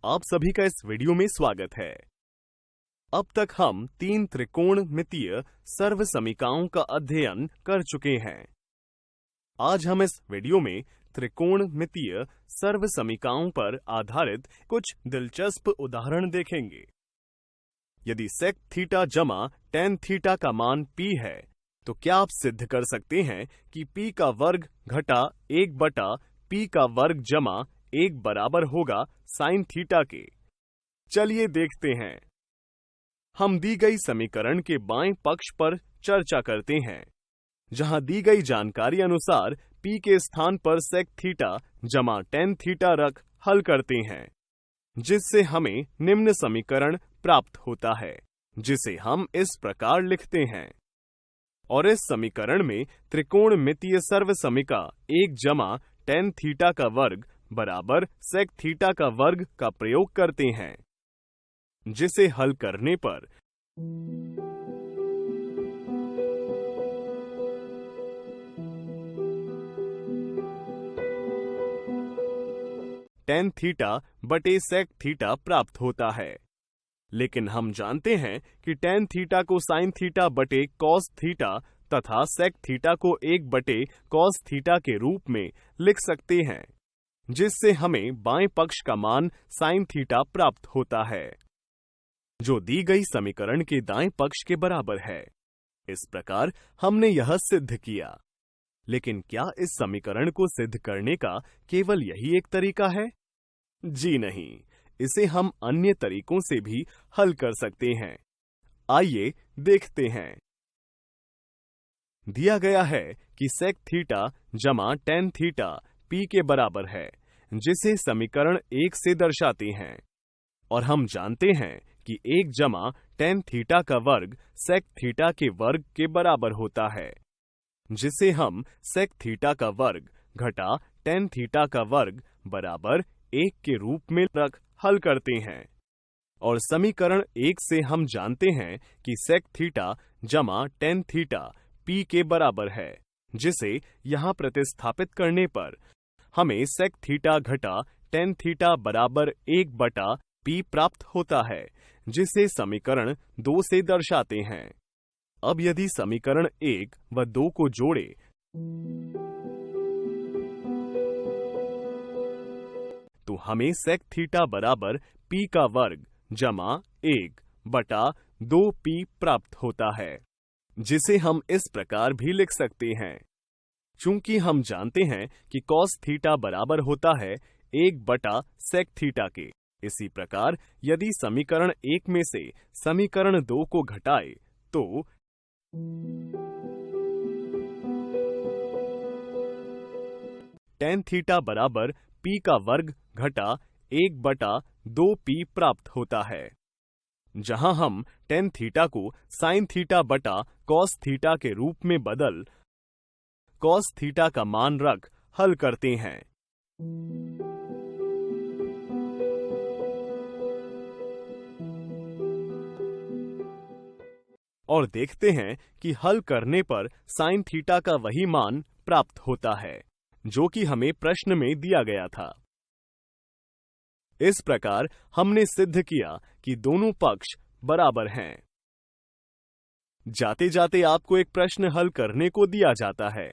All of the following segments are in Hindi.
आप सभी का इस वीडियो में स्वागत है। अब तक हम 3 त्रिकोणमितीय सर्वसमीकाओं का अध्ययन कर चुके हैं। आज हम इस वीडियो में त्रिकोणमितीय सर्वसमीकाओं पर आधारित कुछ दिलचस्प उदाहरण देखेंगे। यदि सेक थीटा जमा टेन थीटा का मान p है, तो क्या आप सिद्ध कर सकते हैं कि p का वर्ग घटा 1 बटा p का वर्ग जमा 1 बराबर होगा साइन थीटा के? चलिए देखते हैं। हम दी गई समीकरण के बाएं पक्ष पर चर्चा करते हैं, जहां दी गई जानकारी अनुसार p के स्थान पर सेक थीटा जमा टेन थीटा रख हल करते हैं, जिससे हमें निम्न समीकरण प्राप्त होता है, जिसे हम इस प्रकार लिखते हैं। और इस समीकरण में त्रिकोणमितीय सर्वसमीका 1 जमा टेन थीटा का वर्ग बराबर सेक थीटा का वर्ग का प्रयोग करते हैं, जिसे हल करने पर टेन थीटा बटे सेक थीटा प्राप्त होता है। लेकिन हम जानते हैं कि टेन थीटा को साइन थीटा बटे कॉस थीटा तथा सेक थीटा को 1 बटे कॉस थीटा के रूप में लिख सकते हैं, जिससे हमें बाएं पक्ष का मान साइन थीटा प्राप्त होता है, जो दी गई समीकरण के दाएं पक्ष के बराबर है। इस प्रकार हमने यह सिद्ध किया। लेकिन क्या इस समीकरण को सिद्ध करने का केवल यही एक तरीका है? जी नहीं, इसे हम अन्य तरीकों से भी हल कर सकते हैं। आइए देखते हैं। दिया गया है कि सेक थीटा जमा टेन थीटा p के बराबर है, जिसे समीकरण 1 से दर्शाते हैं। और हम जानते हैं कि 1 जमा टेन थीटा का वर्ग सेक थीटा के वर्ग के बराबर होता है, जिसे हम सेक थीटा का वर्ग घटा टेन थीटा का वर्ग बराबर 1 के रूप में रख हल करते हैं। और समीकरण 1 से हम जानते हैं कि सेक थीटा जमा टेन थीटा p के बराबर है, जिसे यहाँ प्रतिस्थापित करने पर हमें सेक थीटा घटा टेन थीटा बराबर 1 बटा p प्राप्त होता है, जिसे समीकरण 2 से दर्शाते हैं। अब यदि समीकरण 1 व 2 को जोड़े तो हमें सेक थीटा बराबर p का वर्ग जमा 1 बटा 2p प्राप्त होता है, जिसे हम इस प्रकार भी लिख सकते हैं। चूंकि हम जानते हैं कि कॉस थीटा बराबर होता है 1 बटा सेक थीटा के, इसी प्रकार यदि समीकरण 1 में से समीकरण 2 को घटाए तो टेन थीटा बराबर p का वर्ग घटा 1 बटा 2p प्राप्त होता है, जहां हम टेन थीटा को साइन थीटा बटा कॉस थीटा के रूप में बदल कॉस थीटा का मान रख हल करते हैं। और देखते हैं कि हल करने पर साइन थीटा का वही मान प्राप्त होता है, जो कि हमें प्रश्न में दिया गया था। इस प्रकार हमने सिद्ध किया कि दोनों पक्ष बराबर हैं। जाते जाते आपको एक प्रश्न हल करने को दिया जाता है,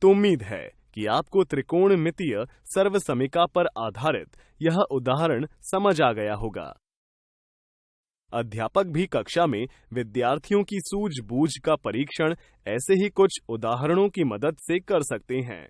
तो उम्मीद है कि आपको त्रिकोणमितीय सर्वसमीका पर आधारित यह उदाहरण समझ आ गया होगा। अध्यापक भी कक्षा में विद्यार्थियों की सूझबूझ का परीक्षण ऐसे ही कुछ उदाहरणों की मदद से कर सकते हैं।